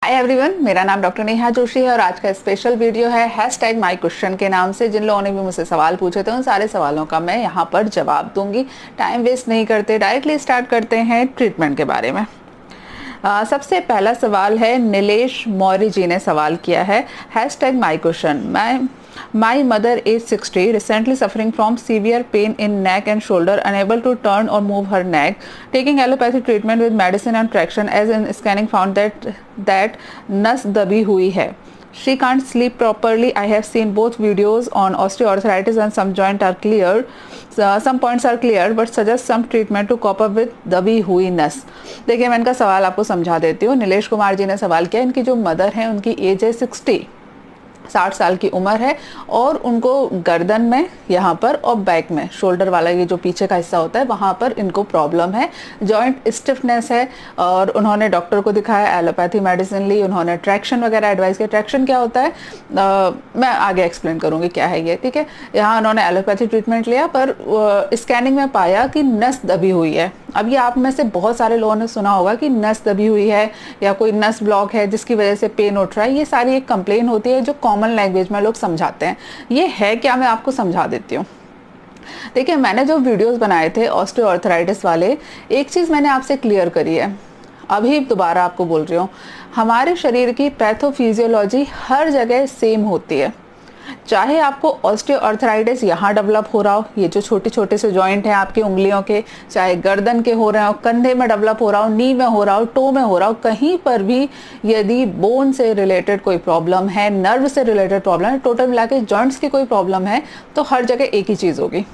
Hi everyone, मेरा नाम doctor Neha Joshi है और आज का स्पेशल वीडियो है हैशटैग माई क्वेश्चन के नाम से। जिन लोगों ने भी मुझसे सवाल पूछे थे उन सारे सवालों का मैं यहाँ पर जवाब दूंगी। टाइम वेस्ट नहीं करते, डायरेक्टली स्टार्ट करते हैं ट्रीटमेंट के बारे में। सबसे पहला सवाल है, नीलेश मौर्य जी ने सवाल किया है hashtag my question. My mother is 60, recently suffering from severe pain in neck and shoulder, unable to turn or move her neck, taking allopathic treatment with medicine and traction, as in scanning found that नस दबी हुई है. She can't sleep properly. I have seen both videos on osteoarthritis and some joints are clear. Some points are clear, but suggest some treatment to cope up with दबी हुई नस. देखिए, मैं इनका सवाल आपको समझा देती हूँ। नीलेश कुमार जी ने सवाल किया, इनकी जो मदर है उनकी एज है 60 साल की उम्र है और उनको गर्दन में यहाँ पर और बैक में, शोल्डर वाला ये जो पीछे का हिस्सा होता है वहाँ पर इनको प्रॉब्लम है, जॉइंट स्टिफनेस है और उन्होंने डॉक्टर को दिखाया, एलोपैथी मेडिसिन ली, उन्होंने ट्रैक्शन वगैरह एडवाइस किया। ट्रैक्शन क्या होता है मैं आगे एक्सप्लेन करूँगी क्या है ये, ठीक है। यहाँ उन्होंने एलोपैथी ट्रीटमेंट लिया पर स्कैनिंग में पाया कि नस दबी हुई है। अब ये आप में से बहुत सारे लोगों ने सुना होगा कि नस दबी हुई है या कोई नस ब्लॉक है जिसकी वजह से पेन उठ रहा है। ये सारी एक कंप्लेन होती है जो कॉमन लैंग्वेज में लोग समझाते हैं। ये है क्या, मैं आपको समझा देती हूँ। देखिए, मैंने जो वीडियोस बनाए थे ऑस्टियोआर्थराइटिस वाले, एक चीज़ मैंने आपसे क्लियर करी है, अभी दोबारा आपको बोल रही हूँ, हमारे शरीर की पैथोफिजियोलॉजी हर जगह सेम होती है। चाहे आपको ऑस्टियोआर्थराइटिस यहाँ डेवलप हो रहा हो, ये जो छोटे छोटे से जॉइंट हैं आपकी उंगलियों के, चाहे गर्दन के हो रहे हो, कंधे में डेवलप हो रहा हो, नी में हो रहा हो, टो में हो रहा हो, कहीं पर भी यदि बोन से रिलेटेड कोई प्रॉब्लम है, नर्व से रिलेटेड प्रॉब्लम है, टोटल मिला के जॉइंट्स की कोई प्रॉब्लम है, तो हर जगह एक ही चीज़ होगी।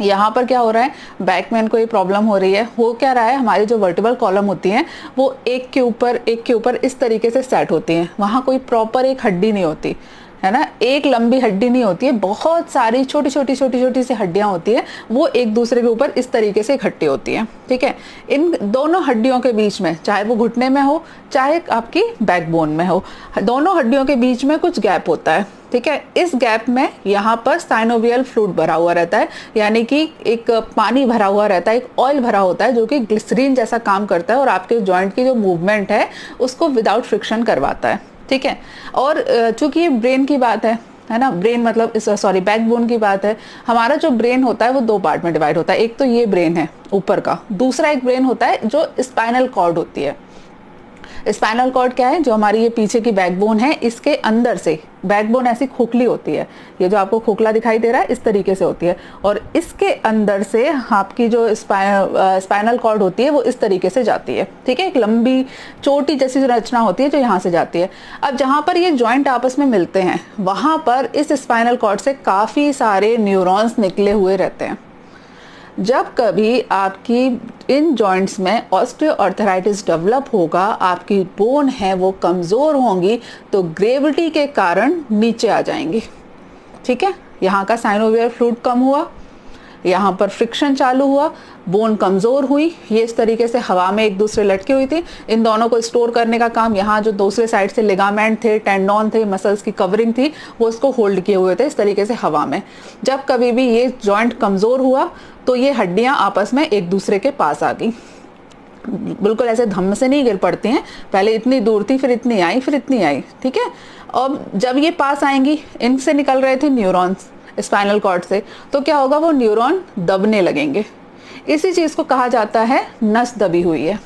यहाँ पर क्या हो रहा है, बैक में कोई प्रॉब्लम हो रही है, हो क्या रहा है, हमारी जो वर्टिबल कॉलम होती हैं वो एक के ऊपर इस तरीके से सेट होती हैं। वहाँ कोई प्रॉपर एक हड्डी नहीं होती है ना, एक लंबी हड्डी नहीं होती है, बहुत सारी छोटी छोटी सी हड्डियां होती है, वो एक दूसरे के ऊपर इस तरीके से इकट्ठी होती हैं, ठीक है। इन दोनों हड्डियों के बीच में, चाहे वो घुटने में हो चाहे आपकी बैकबोन में हो, दोनों हड्डियों के बीच में कुछ गैप होता है, ठीक है। इस गैप में यहाँ पर साइनोवियल फ्लूइड भरा हुआ रहता है, यानी कि एक पानी भरा हुआ रहता है, एक ऑयल भरा होता है जो कि ग्लिसरीन जैसा काम करता है और आपके जॉइंट की जो मूवमेंट है उसको विदाउट फ्रिक्शन करवाता है, ठीक है। और चूंकि ये ब्रेन की बात है ना, ब्रेन मतलब बैकबोन की बात है, हमारा जो ब्रेन होता है वो दो पार्ट में डिवाइड होता है। एक तो ये ब्रेन है ऊपर का, दूसरा एक ब्रेन होता है जो स्पाइनल कॉर्ड होती है। स्पाइनल कॉर्ड क्या है, जो हमारी ये पीछे की बैकबोन है, इसके अंदर से बैकबोन ऐसी खोखली होती है, ये जो आपको खोखला दिखाई दे रहा है इस तरीके से होती है, और इसके अंदर से आपकी जो स्पाइनल कॉर्ड होती है वो इस तरीके से जाती है, ठीक है। एक लंबी चोटी जैसी रचना होती है जो यहाँ से जाती है। अब जहाँ पर ये जॉइंट आपस में मिलते हैं वहाँ पर इस स्पाइनल कॉर्ड से काफ़ी सारे न्यूरॉन्स निकले हुए रहते हैं। जब कभी आपकी इन जॉइंट्स में ऑस्टियोआर्थराइटिस डेवलप होगा, आपकी बोन है वो कमज़ोर होंगी तो ग्रेविटी के कारण नीचे आ जाएंगी, ठीक है। यहाँ का साइनोवियल फ्लूइड कम हुआ, यहाँ पर फ्रिक्शन चालू हुआ, बोन कमज़ोर हुई, ये इस तरीके से हवा में एक दूसरे लटकी हुई थी। इन दोनों को स्टोर करने का काम, यहाँ जो दूसरे साइड से लिगामेंट थे, टेंडोन थे, मसल्स की कवरिंग थी, वो इसको होल्ड किए हुए थे इस तरीके से हवा में। जब कभी भी ये जॉइंट कमज़ोर हुआ तो ये हड्डियाँ आपस में एक दूसरे के पास आ गई, बिल्कुल ऐसे धम से नहीं गिर पड़ती हैं, पहले इतनी दूर थी, फिर इतनी आई, फिर इतनी आई, ठीक है। अब जब ये पास आएंगी, इनसे निकल रहे थे न्यूरॉन्स स्पाइनल कॉर्ड से, तो क्या होगा, वो न्यूरॉन दबने लगेंगे। इसी चीज़ को कहा जाता है नस दबी हुई है।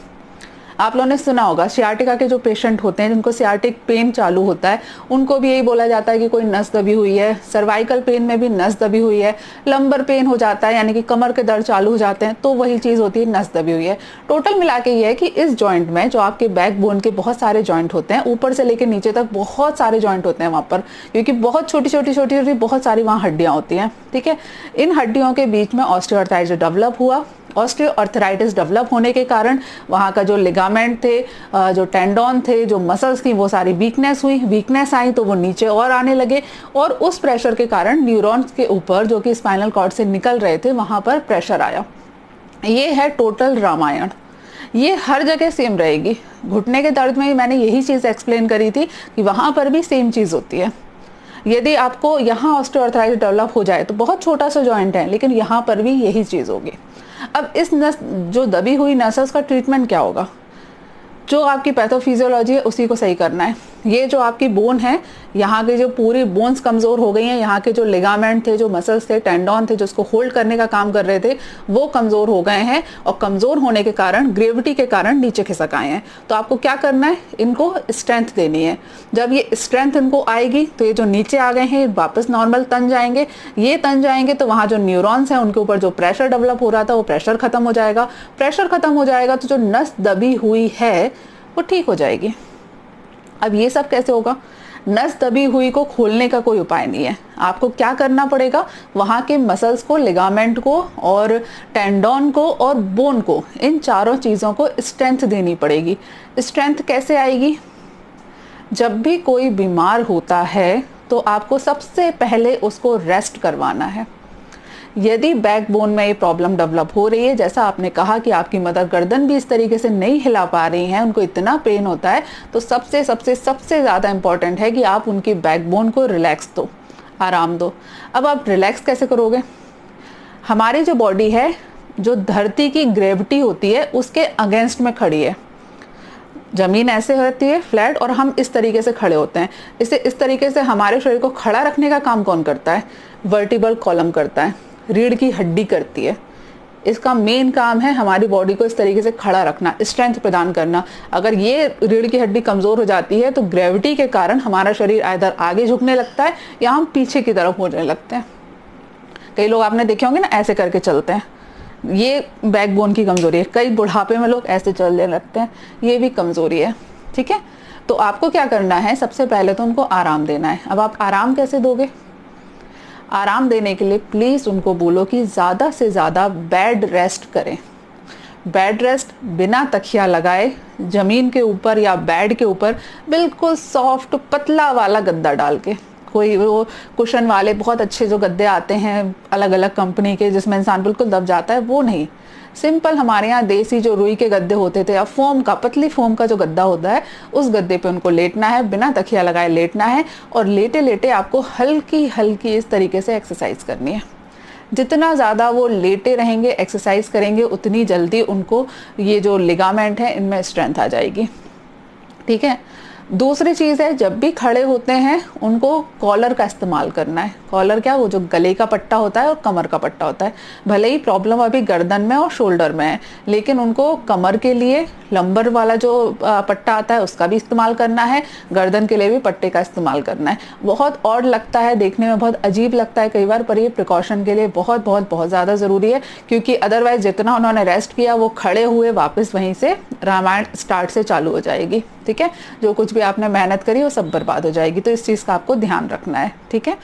आप लोगों ने सुना होगा सियाटिका के जो पेशेंट होते हैं जिनको सियाटिक पेन चालू होता है, उनको भी यही बोला जाता है कि कोई नस दबी हुई है। सर्वाइकल पेन में भी नस दबी हुई है, लंबर पेन हो जाता है यानी कि कमर के दर्द चालू हो जाते हैं तो वही चीज़ होती है, नस दबी हुई है। टोटल मिला के ये है कि इस जॉइंट में जो आपके बैक बोन के बहुत सारे जॉइंट होते हैं, ऊपर से लेकर नीचे तक बहुत सारे जॉइंट होते हैं वहाँ पर, क्योंकि बहुत छोटी बहुत सारी वहाँ हड्डियाँ होती हैं, ठीक है। इन हड्डियों के बीच में ऑस्टियोआर्थराइटिस डेवलप हुआ। ऑस्टियोआर्थराइटिस डेवलप होने के कारण वहाँ का जो लिगामेंट थे, जो टेंडोन थे, जो मसल्स थी, वो सारी वीकनेस हुई, वीकनेस आई तो वो नीचे और आने लगे, और उस प्रेशर के कारण न्यूरॉन्स के ऊपर जो कि स्पाइनल कॉर्ड से निकल रहे थे वहाँ पर प्रेशर आया। ये है टोटल रामायण, ये हर जगह सेम रहेगी। घुटने के दर्द में मैंने यही चीज़ एक्सप्लेन करी थी कि वहाँ पर भी सेम चीज़ होती है। यदि आपको यहाँ ऑस्टियोआर्थराइटिस डेवलप हो जाए तो बहुत छोटा सा जॉइंट है, लेकिन यहाँ पर भी यही चीज़ होगी। अब इस नस जो दबी हुई नस है उसका ट्रीटमेंट क्या होगा? जो आपकी पैथोफिजियोलॉजी है उसी को सही करना है। ये जो आपकी बोन है, यहाँ की जो पूरी बोन्स कमज़ोर हो गई हैं, यहाँ के जो लिगामेंट थे, जो मसल्स थे, टेंडॉन थे, जो उसको होल्ड करने का काम कर रहे थे, वो कमज़ोर हो गए हैं और कमज़ोर होने के कारण, ग्रेविटी के कारण नीचे खिसक आए हैं। तो आपको क्या करना है, इनको स्ट्रेंथ देनी है। जब ये स्ट्रेंथ इनको आएगी तो ये जो नीचे आ गए हैं वापस नॉर्मल तन जाएंगे। ये तन जाएंगे तो वहाँ जो न्यूरॉन्स हैं उनके ऊपर जो प्रेशर डेवलप हो रहा था वो प्रेशर खत्म हो जाएगा। प्रेशर खत्म हो जाएगा तो जो नस दबी हुई है वो ठीक हो जाएगी। अब ये सब कैसे होगा, नस दबी हुई को खोलने का कोई उपाय नहीं है। आपको क्या करना पड़ेगा, वहाँ के मसल्स को, लिगामेंट को और टेंडॉन को और बोन को, इन चारों चीज़ों को स्ट्रेंथ देनी पड़ेगी। स्ट्रेंथ कैसे आएगी, जब भी कोई बीमार होता है तो आपको सबसे पहले उसको रेस्ट करवाना है। यदि बैकबोन में ये प्रॉब्लम डेवलप हो रही है, जैसा आपने कहा कि आपकी मदर गर्दन भी इस तरीके से नहीं हिला पा रही हैं, उनको इतना पेन होता है, तो सबसे सबसे सबसे ज़्यादा इम्पॉर्टेंट है कि आप उनकी बैकबोन को रिलैक्स दो, आराम दो। अब आप रिलैक्स कैसे करोगे, हमारी जो बॉडी है, जो धरती की ग्रेविटी होती है उसके अगेंस्ट में खड़ी है। ज़मीन ऐसे होती है फ्लैट और हम इस तरीके से खड़े होते हैं। इस तरीके से हमारे शरीर को खड़ा रखने का काम कौन करता है, वर्टिब्रल कॉलम करता है, रीढ़ की हड्डी करती है। इसका मेन काम है हमारी बॉडी को इस तरीके से खड़ा रखना, स्ट्रेंथ प्रदान करना। अगर ये रीढ़ की हड्डी कमज़ोर हो जाती है तो ग्रेविटी के कारण हमारा शरीर इधर आगे झुकने लगता है या हम पीछे की तरफ होने लगते हैं। कई लोग आपने देखे होंगे ना, ऐसे करके चलते हैं, ये बैकबोन की कमज़ोरी है। कई बुढ़ापे में लोग ऐसे चलने लगते हैं, ये भी कमज़ोरी है। ठीक है, तो आपको क्या करना है, सबसे पहले तो उनको आराम देना है। अब आप आराम कैसे दोगे, आराम देने के लिए प्लीज़ उनको बोलो कि ज़्यादा से ज़्यादा बेड रेस्ट करें। बेड रेस्ट बिना तकिया लगाए, ज़मीन के ऊपर या बेड के ऊपर बिल्कुल सॉफ्ट पतला वाला गद्दा डाल के, कोई वो कुशन वाले बहुत अच्छे जो गद्दे आते हैं अलग अलग कंपनी के जिसमें इंसान बिल्कुल दब जाता है, वो नहीं, सिंपल हमारे यहाँ देसी जो रुई के गद्दे होते थे या फोम का, पतली फोम का जो गद्दा होता है, उस गद्दे पे उनको लेटना है, बिना तकिया लगाए लेटना है और लेटे लेटे आपको हल्की हल्की इस तरीके से एक्सरसाइज करनी है। जितना ज़्यादा वो लेटे रहेंगे, एक्सरसाइज करेंगे, उतनी जल्दी उनको ये जो लिगामेंट है इनमें स्ट्रेंथ आ जाएगी। ठीक है, दूसरी चीज़ है, जब भी खड़े होते हैं उनको कॉलर का इस्तेमाल करना है। कॉलर क्या, वो जो गले का पट्टा होता है और कमर का पट्टा होता है। भले ही प्रॉब्लम अभी गर्दन में और शोल्डर में है, लेकिन उनको कमर के लिए लंबर वाला जो पट्टा आता है उसका भी इस्तेमाल करना है, गर्दन के लिए भी पट्टे का इस्तेमाल करना है। बहुत ऑड लगता है, देखने में बहुत अजीब लगता है कई बार, पर ये प्रिकॉशन के लिए बहुत बहुत बहुत ज़्यादा ज़रूरी है, क्योंकि अदरवाइज जितना उन्होंने रेस्ट किया वो खड़े हुए वापस वहीं से रामायण स्टार्ट से चालू हो जाएगी। ठीक है, जो कुछ भी आपने मेहनत करी वो सब बर्बाद हो जाएगी। तो इस चीज़ का आपको ध्यान रखना है। ठीक है,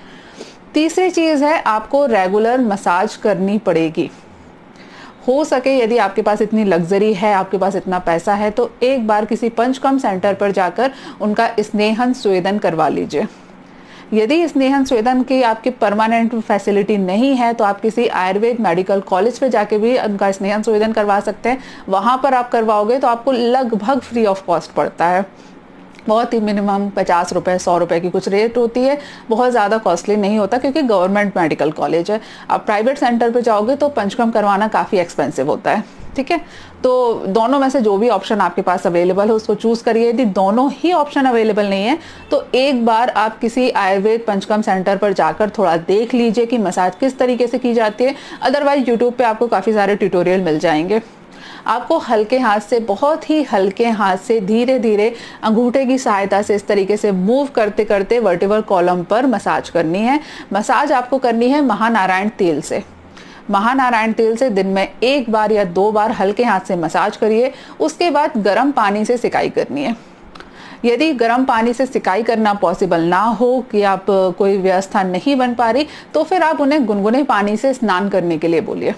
तीसरी चीज़ है, आपको रेगुलर मसाज करनी पड़ेगी। हो सके यदि आपके पास इतनी लग्जरी है, आपके पास इतना पैसा है, तो एक बार किसी पंचकर्म सेंटर पर जाकर उनका स्नेहन स्वेदन करवा लीजिए। यदि स्नेहन स्वेदन की आपकी परमानेंट फैसिलिटी नहीं है तो आप किसी आयुर्वेद मेडिकल कॉलेज पे जाके भी उनका स्नेहन स्वेदन करवा सकते हैं। वहाँ पर आप करवाओगे तो आपको लगभग फ्री ऑफ कॉस्ट पड़ता है। बहुत ही मिनिमम 50 रुपये 100 रुपये की कुछ रेट होती है, बहुत ज़्यादा कॉस्टली नहीं होता क्योंकि गवर्नमेंट मेडिकल कॉलेज है। आप प्राइवेट सेंटर पे जाओगे तो पंचकर्म करवाना काफ़ी एक्सपेंसिव होता है। ठीक है, तो दोनों में से जो भी ऑप्शन आपके पास अवेलेबल है उसको चूज़ करिए। यदि दोनों ही ऑप्शन अवेलेबल नहीं है तो एक बार आप किसी आयुर्वेद पंचकर्म सेंटर पर जाकर थोड़ा देख लीजिए कि मसाज किस तरीके से की जाती है। अदरवाइज यूट्यूब पे आपको काफ़ी सारे ट्यूटोरियल मिल जाएंगे। आपको हल्के हाथ से, बहुत ही हल्के हाथ से धीरे धीरे अंगूठे की सहायता से इस तरीके से मूव करते करते वर्टिब्रल कॉलम पर मसाज करनी है। मसाज आपको करनी है महानारायण तेल से। महानारायण तेल से दिन में 1 बार या 2 बार हल्के हाथ से मसाज करिए। उसके बाद गर्म पानी से सिकाई करनी है। यदि गर्म पानी से सिकाई करना पॉसिबल ना हो, कि आप कोई व्यवस्था नहीं बन पा रही, तो फिर आप उन्हें गुनगुने पानी से स्नान करने के लिए बोलिए।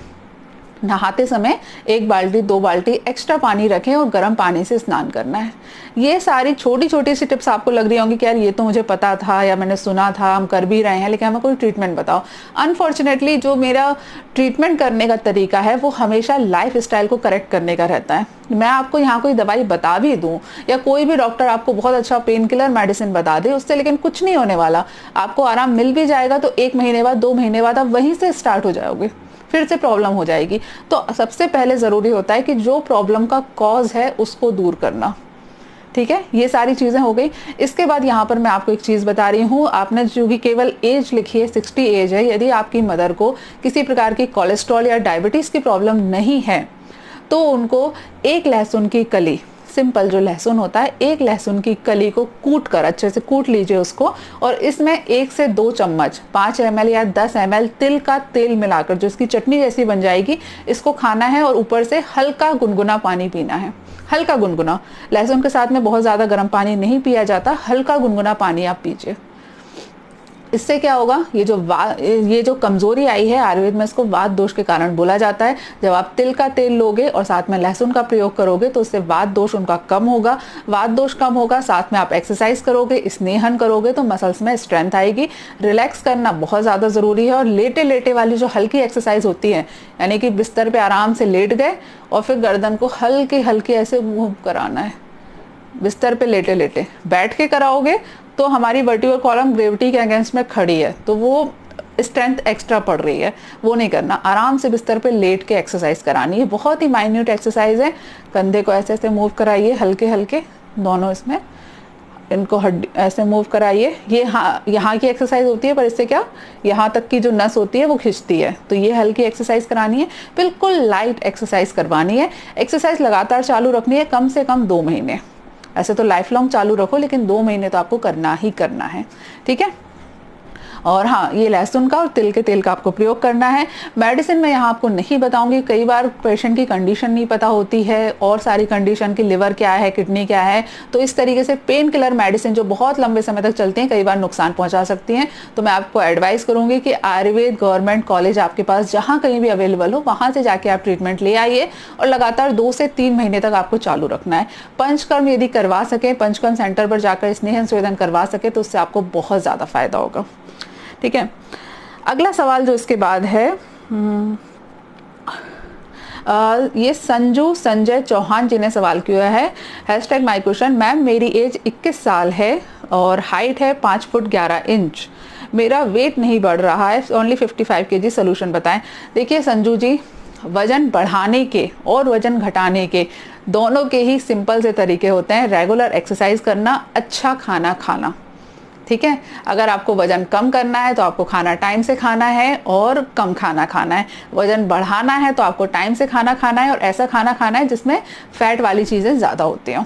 नहाते समय 1 बाल्टी 2 बाल्टी एक्स्ट्रा पानी रखें और गर्म पानी से स्नान करना है। ये सारी छोटी छोटी सी टिप्स आपको लग रही होंगी कि यार ये तो मुझे पता था या मैंने सुना था, हम कर भी रहे हैं, लेकिन हमें कोई ट्रीटमेंट बताओ। अनफॉर्चुनेटली जो मेरा ट्रीटमेंट करने का तरीका है वो हमेशा लाइफ स्टाइल को करेक्ट करने का रहता है। मैं आपको यहाँ कोई दवाई बता भी दूँ या कोई भी डॉक्टर आपको बहुत अच्छा पेन किलर मेडिसिन बता दे, उससे लेकिन कुछ नहीं होने वाला। आपको आराम मिल भी जाएगा तो 1 महीने बाद 2 महीने बाद आप वहीं से स्टार्ट हो जाओगे, फिर से प्रॉब्लम हो जाएगी। तो सबसे पहले ज़रूरी होता है कि जो प्रॉब्लम का कॉज है उसको दूर करना। ठीक है, ये सारी चीज़ें हो गई। इसके बाद यहाँ पर मैं आपको एक चीज़ बता रही हूँ, आपने जो कि केवल एज लिखी है 60 एज है, यदि आपकी मदर को किसी प्रकार की कोलेस्ट्रॉल या डायबिटीज़ की प्रॉब्लम नहीं है तो उनको एक लहसुन की कली, सिंपल जो लहसुन होता है, एक लहसुन की कली को कूट कर अच्छे से कूट लीजिए उसको, और इसमें 1 से 2 चम्मच 5 ml या 10 ml तिल का तेल मिलाकर जो इसकी चटनी जैसी बन जाएगी, इसको खाना है और ऊपर से हल्का गुनगुना पानी पीना है। हल्का गुनगुना, लहसुन के साथ में बहुत ज़्यादा गर्म पानी नहीं पिया जाता, हल्का गुनगुना पानी आप पीजिए। इससे क्या होगा, ये जो कमजोरी आई है, आयुर्वेद में इसको वात दोष के कारण बोला जाता है। जब आप तिल का तेल लोगे और साथ में लहसुन का प्रयोग करोगे तो उससे वात दोष उनका कम होगा। वात दोष कम होगा, साथ में आप एक्सरसाइज करोगे, स्नेहन करोगे तो मसल्स में स्ट्रेंथ आएगी। रिलैक्स करना बहुत ज़्यादा ज़रूरी है, और लेटे लेटे वाली जो हल्की एक्सरसाइज होती है, यानी कि बिस्तर पर आराम से लेट गए और फिर गर्दन को हल्के हल्के ऐसे मूव कराना है। बिस्तर पे लेटे लेटे, बैठ के कराओगे तो हमारी वर्टिब्रल कॉलम ग्रेविटी के अगेंस्ट में खड़ी है तो वो स्ट्रेंथ एक्स्ट्रा पड़ रही है, वो नहीं करना। आराम से बिस्तर पे लेट के एक्सरसाइज करानी है, बहुत ही माइन्यूट एक्सरसाइज है। कंधे को ऐसे ऐसे मूव कराइए, हल्के हल्के दोनों, इसमें इनको हड्डी ऐसे मूव कराइए। ये यहाँ की एक्सरसाइज होती है, पर इससे क्या, यहाँ तक की जो नस होती है वो खिंचती है, तो ये हल्की एक्सरसाइज करानी है, बिल्कुल लाइट एक्सरसाइज करवानी है। एक्सरसाइज लगातार चालू रखनी है, कम से कम 2 महीने। ऐसे तो लाइफ लॉन्ग चालू रखो, लेकिन 2 महीने तो आपको करना ही करना है, ठीक है। और हाँ, ये लहसुन का और तिल के तेल का आपको प्रयोग करना है। मेडिसिन में यहाँ आपको नहीं बताऊंगी, कई बार पेशेंट की कंडीशन नहीं पता होती है, और सारी कंडीशन की लिवर क्या है, किडनी क्या है, तो इस तरीके से पेन किलर मेडिसिन जो बहुत लंबे समय तक चलती हैं, कई बार नुकसान पहुंचा सकती हैं। तो मैं आपको एडवाइस करूंगी कि आयुर्वेद गवर्नमेंट कॉलेज आपके पास जहाँ कहीं भी अवेलेबल हो, वहाँ से जाके आप ट्रीटमेंट ले आइए, और लगातार 2 से 3 महीने तक आपको चालू रखना है। पंचकर्म यदि करवा सके, पंचकर्म सेंटर पर जाकर स्नेहन स्वेदन करवा सके तो उससे आपको बहुत ज़्यादा फायदा होगा, ठीक है। अगला सवाल जो इसके बाद है, ये संजू संजय चौहान जी ने सवाल किया है, हैशटैग माई क्वेश्चन, मैम मेरी एज 21 साल है और हाइट है 5 फुट 11 इंच, मेरा वेट नहीं बढ़ रहा है, ओनली 55 kg, सोल्यूशन बताएं। देखिए संजू जी, वजन बढ़ाने के और वजन घटाने के दोनों के ही सिंपल से तरीके होते हैं। रेगुलर एक्सरसाइज करना, अच्छा खाना खाना, ठीक है। अगर आपको वजन कम करना है तो आपको खाना टाइम से खाना है और कम खाना खाना है। वजन बढ़ाना है तो आपको टाइम से खाना खाना है और ऐसा खाना खाना है जिसमें फैट वाली चीज़ें ज़्यादा होती हों।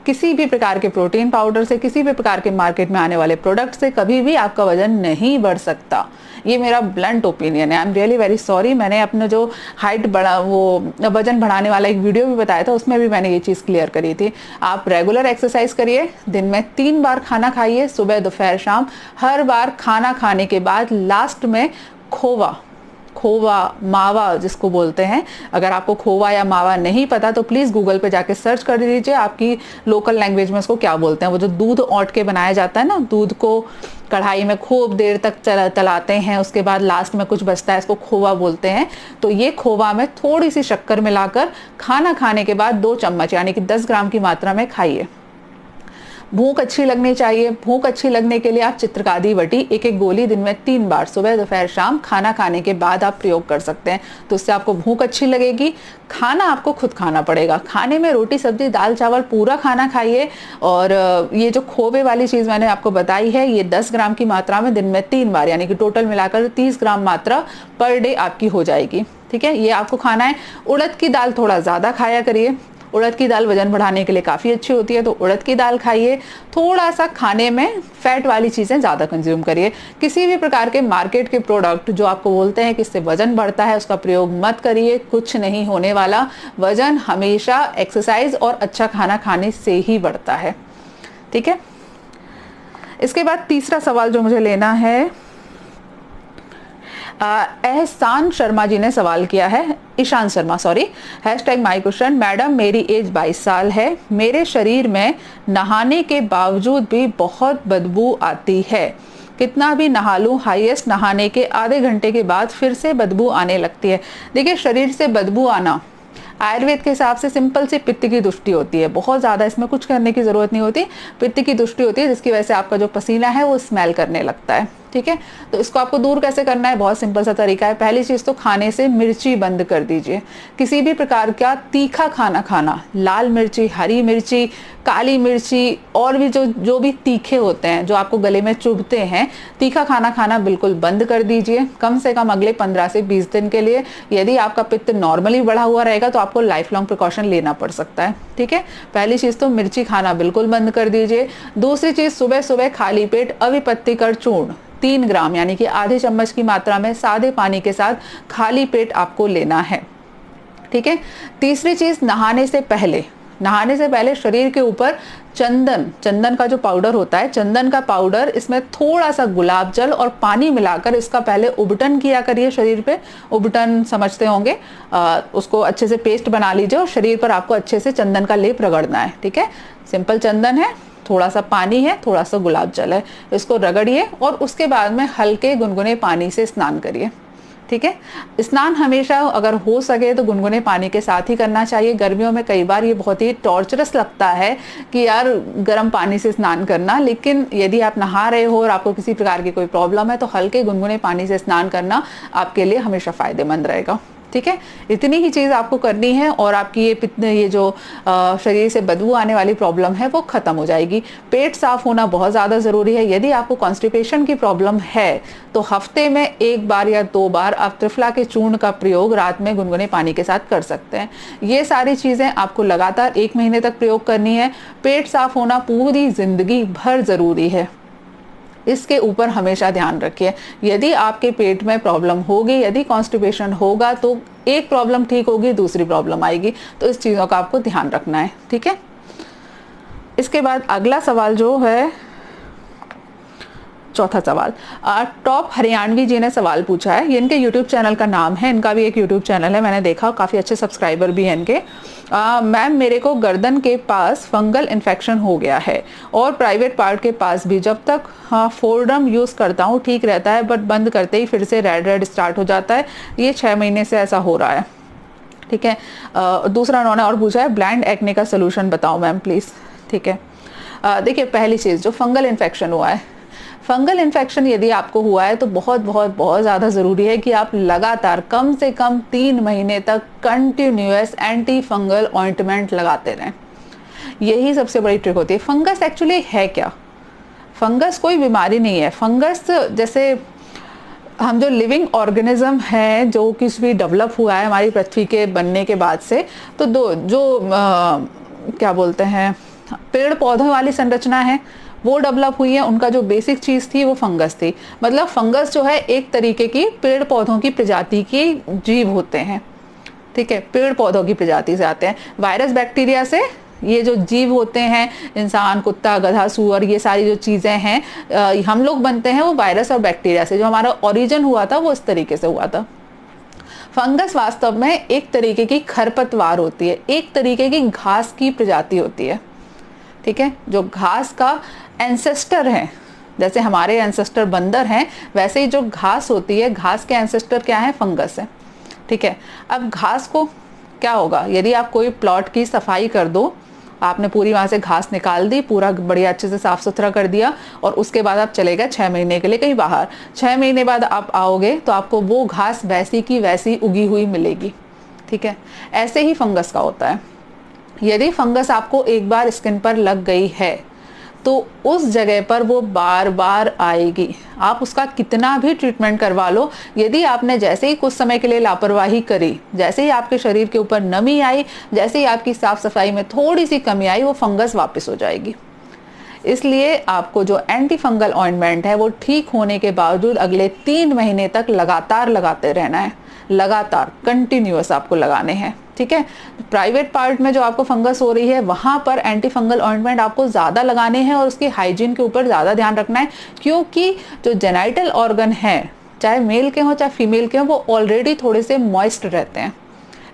किसी भी प्रकार के प्रोटीन पाउडर से, किसी भी प्रकार के मार्केट में आने वाले प्रोडक्ट से कभी भी आपका वजन नहीं बढ़ सकता। ये मेरा ब्लंट ओपिनियन है। I am really very sorry. मैंने अपने जो हाइट बढ़ा, वो वजन बढ़ाने वाला एक वीडियो भी बताया था, उसमें भी मैंने ये चीज़ क्लियर करी थी। आप रेगुलर एक्सरसाइज करिए, दिन में 3 बार खाना खाइए, सुबह दोपहर शाम। हर बार खाना खाने के बाद लास्ट में खोवा मावा जिसको बोलते हैं, अगर आपको खोवा या मावा नहीं पता तो प्लीज़ गूगल पे जाके सर्च कर दीजिए, आपकी लोकल लैंग्वेज में उसको क्या बोलते हैं। वो जो दूध औंट के बनाया जाता है ना, दूध को कढ़ाई में खूब देर तक तलाते हैं, उसके बाद लास्ट में कुछ बचता है, इसको खोवा बोलते हैं। तो ये खोवा में थोड़ी सी शक्कर मिलाकर खाना खाने के बाद 2 चम्मच यानी कि 10 ग्राम की मात्रा में खाइए। भूख अच्छी लगनी चाहिए। भूख अच्छी लगने के लिए आप चित्रकादी वटी 1-1 गोली दिन में 3 बार, सुबह दोपहर शाम, खाना खाने के बाद आप प्रयोग कर सकते हैं। तो इससे आपको भूख अच्छी लगेगी। खाना आपको खुद खाना पड़ेगा। खाने में रोटी सब्जी दाल चावल पूरा खाना खाइए। और ये जो खोवे वाली चीज़ मैंने आपको बताई है, ये 10 ग्राम की मात्रा में दिन में 3 बार, यानी कि टोटल मिलाकर 30 ग्राम मात्रा पर डे आपकी हो जाएगी, ठीक है। ये आपको खाना है। उड़द की दाल थोड़ा ज़्यादा खाया करिए। उड़द की दाल वजन बढ़ाने के लिए काफ़ी अच्छी होती है, तो उड़द की दाल खाइए। थोड़ा सा खाने में फैट वाली चीज़ें ज़्यादा कंज्यूम करिए। किसी भी प्रकार के मार्केट के प्रोडक्ट जो आपको बोलते हैं कि इससे वजन बढ़ता है, उसका प्रयोग मत करिए, कुछ नहीं होने वाला। वजन हमेशा एक्सरसाइज और अच्छा खाना खाने से ही बढ़ता है, ठीक है। इसके बाद तीसरा सवाल जो मुझे लेना है, एहसान शर्मा जी ने सवाल किया है, Ishan Sharma sorry, hashtag my question, madam मेरी एज 22 साल है, मेरे शरीर में नहाने के बावजूद भी बहुत बदबू आती है। कितना भी नहा लूँ, हाईएस्ट नहाने के आधे घंटे के बाद फिर से बदबू आने लगती है। देखिए, शरीर से बदबू आना आयुर्वेद के हिसाब से सिंपल सी पित्त की दुष्टि होती है। बहुत ज़्यादा इसमें कुछ करने की ज़रूरत नहीं होती। पित्त की दुष्टि होती है जिसकी वजह से आपका जो पसीना है वो स्मेल करने लगता है, ठीक है। तो इसको आपको दूर कैसे करना है, बहुत सिंपल सा तरीका है। पहली चीज़ तो खाने से मिर्ची बंद कर दीजिए। किसी भी प्रकार का तीखा खाना खाना, लाल मिर्ची, हरी मिर्ची, काली मिर्ची और भी जो भी तीखे होते हैं, जो आपको गले में चुभते हैं, तीखा खाना खाना बिल्कुल बंद कर दीजिए, कम से कम अगले 15 से 20 दिन के लिए। यदि आपका पित्त नॉर्मली बढ़ा हुआ रहेगा तो आपको लाइफ लॉन्ग प्रिकॉशन लेना पड़ सकता है। ठीक है, पहली चीज तो मिर्ची खाना बिल्कुल बंद कर दीजिए। दूसरी चीज, सुबह सुबह खाली पेट अविपत्तिकर चूर्ण 3 ग्राम यानी कि आधे चम्मच की मात्रा में सादे पानी के साथ खाली पेट आपको लेना है। ठीक है, तीसरी चीज, नहाने से पहले शरीर के ऊपर चंदन का जो पाउडर होता है, चंदन का पाउडर, इसमें थोड़ा सा गुलाब जल और पानी मिलाकर इसका पहले उबटन किया करिए शरीर पे। उबटन समझते होंगे, उसको अच्छे से पेस्ट बना लीजिए और शरीर पर आपको अच्छे से चंदन का लेप रगड़ना है। ठीक है, सिंपल चंदन है, थोड़ा सा पानी है, थोड़ा सा गुलाब जल है, इसको रगड़िए और उसके बाद में हल्के गुनगुने पानी से स्नान करिए। ठीक है, स्नान हमेशा अगर हो सके तो गुनगुने पानी के साथ ही करना चाहिए। गर्मियों में कई बार ये बहुत ही टॉर्चरस लगता है कि यार गर्म पानी से स्नान करना, लेकिन यदि आप नहा रहे हो और आपको किसी प्रकार की कोई प्रॉब्लम है तो हल्के गुनगुने पानी से स्नान करना आपके लिए हमेशा फायदेमंद रहेगा। ठीक है, इतनी ही चीज़ आपको करनी है और आपकी ये जो शरीर से बदबू आने वाली प्रॉब्लम है वो खत्म हो जाएगी। पेट साफ होना बहुत ज़्यादा ज़रूरी है। यदि आपको कॉन्स्टिपेशन की प्रॉब्लम है तो हफ्ते में 1 बार या 2 बार आप त्रिफला के चूर्ण का प्रयोग रात में गुनगुने पानी के साथ कर सकते हैं। ये सारी चीज़ें आपको लगातार 1 महीने तक प्रयोग करनी है। पेट साफ होना पूरी जिंदगी भर ज़रूरी है, इसके ऊपर हमेशा ध्यान रखिए। यदि आपके पेट में प्रॉब्लम होगी, यदि कॉन्स्टिपेशन होगा तो एक प्रॉब्लम ठीक होगी, दूसरी प्रॉब्लम आएगी, तो इस चीज़ों का आपको ध्यान रखना है। ठीक है, इसके बाद अगला सवाल जो है, चौथा सवाल, टॉप हरियाणवी जी ने सवाल पूछा है। ये इनके यूट्यूब चैनल का नाम है, इनका भी एक यूट्यूब चैनल है, मैंने देखा, काफ़ी अच्छे सब्सक्राइबर भी हैं इनके। मैम, मेरे को गर्दन के पास फंगल इन्फेक्शन हो गया है और प्राइवेट पार्ट के पास भी। जब तक फोल्डम यूज़ करता हूँ ठीक रहता है, बट बंद करते ही फिर से रेड स्टार्ट हो जाता है। ये 6 महीने से ऐसा हो रहा है। ठीक है, दूसरा उन्होंने और पूछा है, ब्लैंड एक्ने का सोल्यूशन बताओ मैम प्लीज़। ठीक है, देखिए पहली चीज़, जो फंगल इन्फेक्शन हुआ है, फंगल इन्फेक्शन यदि आपको हुआ है तो बहुत बहुत बहुत ज़्यादा ज़रूरी है कि आप लगातार कम से कम 3 महीने तक कंटिन्यूअस एंटी फंगल ऑइंटमेंट लगाते रहें। यही सबसे बड़ी ट्रिक होती है। फंगस एक्चुअली है क्या? फंगस कोई बीमारी नहीं है। फंगस जैसे हम जो लिविंग ऑर्गेनिज्म है, जो कुछ भी डेवलप हुआ है हमारी पृथ्वी के बनने के बाद से, तो क्या बोलते हैं, पेड़ पौधों वाली संरचना है वो डेवलप हुई है। उनका जो बेसिक चीज़ थी वो फंगस थी। मतलब फंगस जो है एक तरीके की पेड़ पौधों की प्रजाति के जीव होते हैं। ठीक है, पेड़ पौधों की प्रजाति से आते हैं। वायरस बैक्टीरिया से ये जो जीव होते हैं, इंसान, कुत्ता, गधा, सूअर, ये सारी जो चीज़ें हैं हम लोग बनते हैं वो वायरस और बैक्टीरिया से। जो हमारा ओरिजिन हुआ था वो इस तरीके से हुआ था। फंगस वास्तव में एक तरीके की खरपतवार होती है, एक तरीके की घास की प्रजाति होती है। ठीक है, जो घास का एंसेस्टर है, जैसे हमारे एंसेस्टर बंदर हैं, वैसे ही जो घास होती है, घास के एंसेस्टर क्या है? फंगस है। ठीक है, अब घास को क्या होगा, यदि आप कोई प्लॉट की सफाई कर दो, आपने पूरी वहाँ से घास निकाल दी, पूरा बढ़िया अच्छे से साफ सुथरा कर दिया और उसके बाद आप चले गए 6 महीने के लिए कहीं बाहर। 6 महीने बाद आप आओगे तो आपको वो घास वैसी की वैसी उगी हुई मिलेगी। ठीक है, ऐसे ही फंगस का होता है। यदि फंगस आपको एक बार स्किन पर लग गई है तो उस जगह पर वो बार बार आएगी। आप उसका कितना भी ट्रीटमेंट करवा लो, यदि आपने जैसे ही कुछ समय के लिए लापरवाही करी, जैसे ही आपके शरीर के ऊपर नमी आई, जैसे ही आपकी साफ सफाई में थोड़ी सी कमी आई, वो फंगस वापस हो जाएगी। इसलिए आपको जो एंटी फंगल ऑइंटमेंट है वो ठीक होने के बावजूद अगले 3 महीने तक लगातार लगाते रहना है। लगातार कंटिन्यूअस आपको लगाने हैं। ठीक है, प्राइवेट पार्ट में जो आपको फंगस हो रही है वहां पर एंटी फंगल ऑइंटमेंट आपको ज़्यादा लगाने हैं और उसकी हाइजीन के ऊपर ज़्यादा ध्यान रखना है, क्योंकि जो जेनाइटल ऑर्गन है, चाहे मेल के हों चाहे फीमेल के हों, वो ऑलरेडी थोड़े से मॉइस्ट रहते हैं,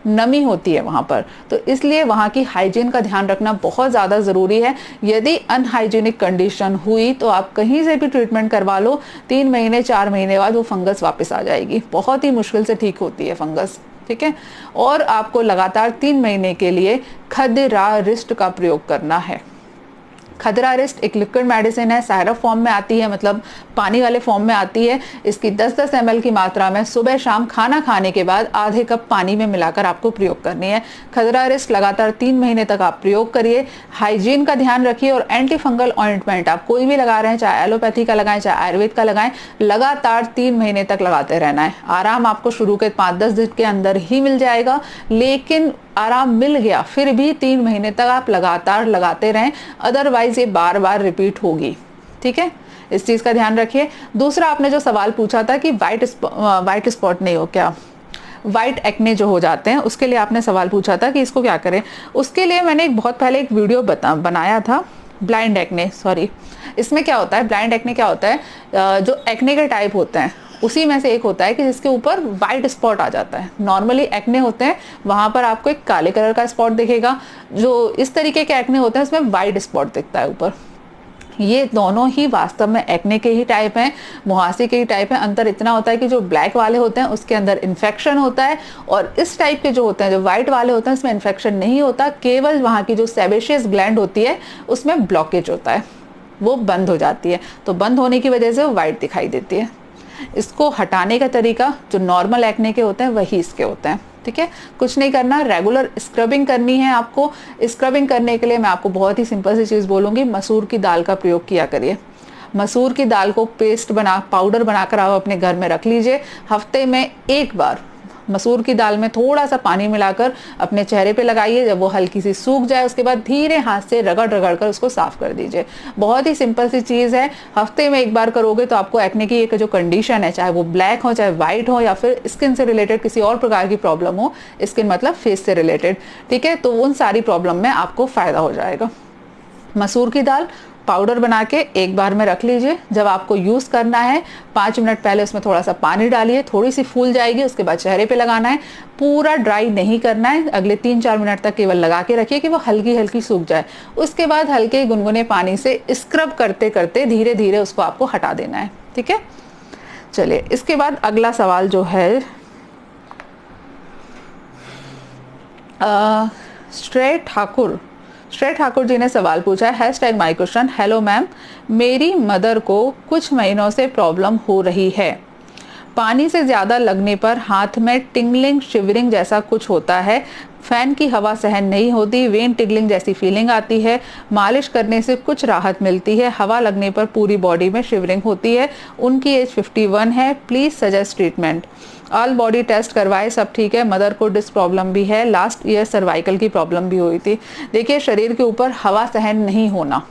नमी होती है वहाँ पर, तो इसलिए वहाँ की हाइजीन का ध्यान रखना बहुत ज़्यादा ज़रूरी है। यदि अनहाइजीनिक कंडीशन हुई तो आप कहीं से भी ट्रीटमेंट करवा लो, 3 महीने 4 महीने बाद वो फंगस वापस आ जाएगी। बहुत ही मुश्किल से ठीक होती है फंगस। ठीक है, और आपको लगातार 3 महीने के लिए खद्रारिस्ट का प्रयोग करना है। खदरा रेस्ट एक लिक्विड मेडिसिन है, सायरप फॉर्म में आती है, मतलब पानी वाले फॉर्म में आती है। इसकी 10-10 ml की मात्रा में सुबह शाम खाना खाने के बाद आधे कप पानी में मिलाकर आपको प्रयोग करनी है। खदरा रेस्ट लगातार 3 महीने तक आप प्रयोग करिए। हाइजीन का ध्यान रखिए और एंटी फंगल ऑइंटमेंट आप कोई भी लगा रहे हैं, चाहे एलोपैथी का लगाएं चाहे आयुर्वेद का लगाएं, लगातार 3 महीने तक लगाते रहना है। आराम आपको शुरू के 5-10 दिन के अंदर ही मिल जाएगा, लेकिन आराम मिल गया फिर भी 3 महीने तक आप लगातार लगाते रहें, अदरवाइज ये बार बार रिपीट होगी। ठीक है, इस चीज का ध्यान रखिए। दूसरा आपने जो सवाल पूछा था कि वाइट स्पॉट नहीं हो क्या, वाइट एक्ने जो हो जाते हैं, उसके लिए आपने सवाल पूछा था कि इसको क्या करें। उसके लिए मैंने एक बहुत पहले एक वीडियो बनाया था, ब्लाइंड एक्ने, सॉरी। इसमें क्या होता है, ब्लाइंड एक्ने क्या होता है, जो एक्ने के टाइप होते हैं उसी में से एक होता है कि जिसके ऊपर वाइट स्पॉट आ जाता है। नॉर्मली एक्ने होते हैं वहां पर आपको एक काले कलर का स्पॉट दिखेगा, जो इस तरीके के एक्ने होते हैं उसमें वाइट स्पॉट दिखता है ऊपर। ये दोनों ही वास्तव में एक्ने के ही टाइप हैं, मुहासे के ही टाइप हैं। अंतर इतना होता है कि जो ब्लैक वाले होते हैं उसके अंदर इन्फेक्शन होता है, और इस टाइप के जो होते हैं, जो व्हाइट वाले होते हैं, इसमें इन्फेक्शन नहीं होता, केवल वहाँ की जो सेबेशियस ग्लैंड होती है उसमें ब्लॉकेज होता है, वो बंद हो जाती है। तो बंद होने की वजह से वो व्हाइट दिखाई देती है। इसको हटाने का तरीका जो नॉर्मल एक्ने के होते हैं वही इसके होते हैं। ठीक है, कुछ नहीं करना, रेगुलर स्क्रबिंग करनी है आपको। स्क्रबिंग करने के लिए मैं आपको बहुत ही सिंपल सी चीज़ बोलूँगी, मसूर की दाल का प्रयोग किया करिए। मसूर की दाल को पाउडर बनाकर आप अपने घर में रख लीजिए। हफ्ते में एक बार मसूर की दाल में थोड़ा सा पानी मिलाकर अपने चेहरे पे लगाइए। जब वो हल्की सी सूख जाए उसके बाद धीरे हाथ से रगड़ रगड़ कर उसको साफ कर दीजिए। बहुत ही सिंपल सी चीज़ है, हफ्ते में एक बार करोगे तो आपको एक्ने की एक जो कंडीशन है, चाहे वो ब्लैक हो चाहे वाइट हो या फिर स्किन से रिलेटेड किसी और प्रकार की प्रॉब्लम हो, स्किन मतलब फेस से रिलेटेड, ठीक है, तो उन सारी प्रॉब्लम में आपको फायदा हो जाएगा। मसूर की दाल पाउडर बना के एक बार में रख लीजिए। जब आपको यूज़ करना है 5 मिनट पहले उसमें थोड़ा सा पानी डालिए, थोड़ी सी फूल जाएगी, उसके बाद चेहरे पे लगाना है। पूरा ड्राई नहीं करना है, अगले 3-4 मिनट तक केवल लगा के रखिए कि वो हल्की हल्की सूख जाए। उसके बाद हल्के गुनगुने पानी से स्क्रब करते करते धीरे धीरे उसको आपको हटा देना है। ठीक है, चलिए इसके बाद अगला सवाल जो है श्रेय ठाकुर जी ने सवाल पूछा है, #माई क्वेश्चन। हेलो मैम, मेरी मदर को कुछ महीनों से प्रॉब्लम हो रही है। पानी से ज़्यादा लगने पर हाथ में टिंगलिंग शिवरिंग जैसा कुछ होता है, फैन की हवा सहन नहीं होती, वेन टिंगलिंग जैसी फीलिंग आती है, मालिश करने से कुछ राहत मिलती है, हवा लगने पर पूरी बॉडी में शिवरिंग होती है। उनकी एज 51 है, please suggest treatment. All body test करवाए, सब ठीक है। मदर को डिस्क प्रॉब्लम भी है, लास्ट ईयर सर्वाइकल की प्रॉब्लम भी हुई थी। देखिए, शरीर के ऊपर हवा सहन नहीं होना,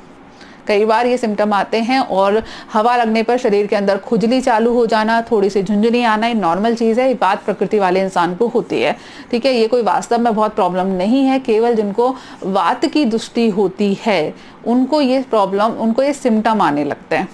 कई बार ये सिम्टम आते हैं, और हवा लगने पर शरीर के अंदर खुजली चालू हो जाना, थोड़ी सी झुंझुनी आना, ये नॉर्मल चीज़ है, ये बात प्रकृति वाले इंसान को होती है। ठीक है, ये कोई वास्तव में बहुत प्रॉब्लम नहीं है। केवल जिनको वात की दृष्टि होती है उनको ये सिम्टम आने लगते हैं।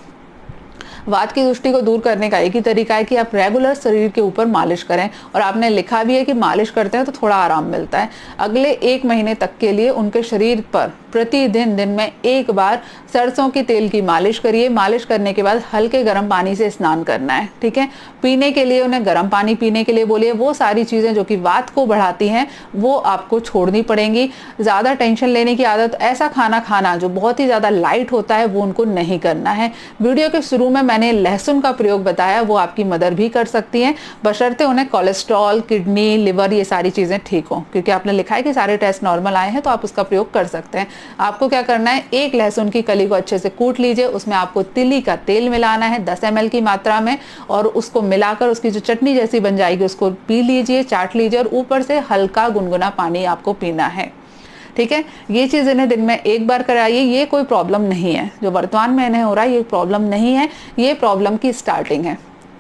वात की दृष्टि को दूर करने का एक ही तरीका है कि आप रेगुलर शरीर के ऊपर मालिश करें, और आपने लिखा भी है कि मालिश करते हैं तो थोड़ा आराम मिलता है। अगले 1 महीने तक के लिए उनके शरीर पर प्रतिदिन दिन में एक बार सरसों के तेल की मालिश करिए। मालिश करने के बाद हल्के गर्म पानी से स्नान करना है। ठीक है, पीने के लिए उन्हें गर्म पानी पीने के लिए बोलिए। वो सारी चीज़ें जो कि वात को बढ़ाती हैं वो आपको छोड़नी पड़ेंगी। ज़्यादा टेंशन लेने की आदत, ऐसा खाना खाना जो बहुत ही ज़्यादा लाइट होता है, वो उनको नहीं करना है। वीडियो के शुरू में मैंने लहसुन का प्रयोग बताया, वो आपकी मदर भी कर सकती हैं, बशर्ते उन्हें कोलेस्ट्रॉल, किडनी, लिवर ये सारी चीज़ें ठीक हों। क्योंकि आपने लिखा है कि सारे टेस्ट नॉर्मल आए हैं, तो आप उसका प्रयोग कर सकते हैं। आपको क्या करना है, एक लहसुन की कली को अच्छे से कूट लीजिए, उसमें आपको तिली का तेल मिलाना है 10 ml की मात्रा में, और उसको मिलाकर उसकी जो चटनी जैसी बन जाएगी उसको पी लीजिए, चाट लीजिए, और ऊपर से हल्का गुनगुना पानी आपको पीना है। ठीक है, ये चीज़ इन्हें दिन में एक बार कराइए। ये कोई प्रॉब्लम नहीं है जो वर्तमान में इन्हें हो रहा है, ये प्रॉब्लम नहीं है, ये प्रॉब्लम की स्टार्टिंग है।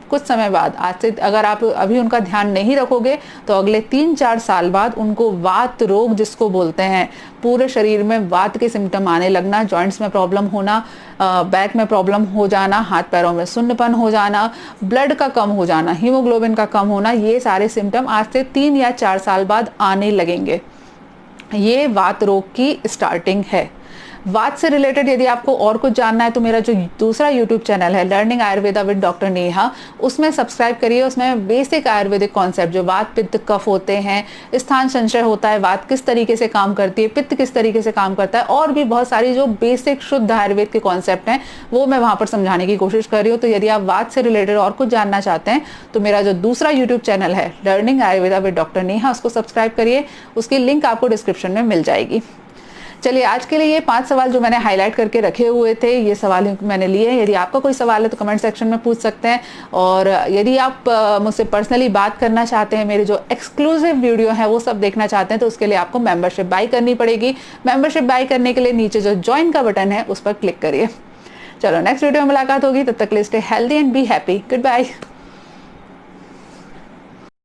कुछ समय बाद, आज से अगर आप अभी उनका ध्यान नहीं रखोगे तो अगले 3-4 साल बाद उनको वात रोग जिसको बोलते हैं, पूरे शरीर में वात के सिम्टम आने लगना, जॉइंट्स में प्रॉब्लम होना, बैक में प्रॉब्लम हो जाना, हाथ पैरों में सुन्नपन हो जाना, ब्लड का कम हो जाना, हीमोग्लोबिन का कम होना, ये सारे सिम्टम आज से 3 या 4 साल बाद आने लगेंगे। ये वात रोग की स्टार्टिंग है। वात से रिलेटेड यदि आपको और कुछ जानना है तो मेरा जो दूसरा यूट्यूब चैनल है learning Ayurveda with doctor Neha, उसमें सब्सक्राइब करिए। उसमें बेसिक आयुर्वेदिक कॉन्सेप्ट जो वात पित्त कफ होते हैं, स्थान संचय होता है, वात किस तरीके से काम करती है, पित्त किस तरीके से काम करता है, और भी बहुत सारी जो बेसिक शुद्ध आयुर्वेद के कॉन्सेप्ट हैं वो मैं वहां पर समझाने की कोशिश कर रही हूँ। तो यदि आप वात से रिलेटेड और कुछ जानना चाहते हैं तो मेरा जो दूसरा यूट्यूब चैनल है learning Ayurveda with doctor Neha, उसको सब्सक्राइब करिए। उसकी लिंक आपको डिस्क्रिप्शन में मिल जाएगी। चलिए, आज के लिए ये 5 सवाल जो मैंने हाईलाइट करके रखे हुए थे, ये सवाल मैंने लिए हैं। यदि आपका कोई सवाल है तो कमेंट सेक्शन में पूछ सकते हैं। और यदि आप मुझसे पर्सनली बात करना चाहते हैं, मेरे जो एक्सक्लूसिव वीडियो हैं वो सब देखना चाहते हैं, तो उसके लिए आपको मेंबरशिप बाय करनी पड़ेगी। मेंबरशिप बाय करने के लिए नीचे जो ज्वाइन का बटन है उस पर क्लिक करिए। चलो, नेक्स्ट वीडियो में मुलाकात होगी। तब तक के लिए stay healthy and be happy. Good bye.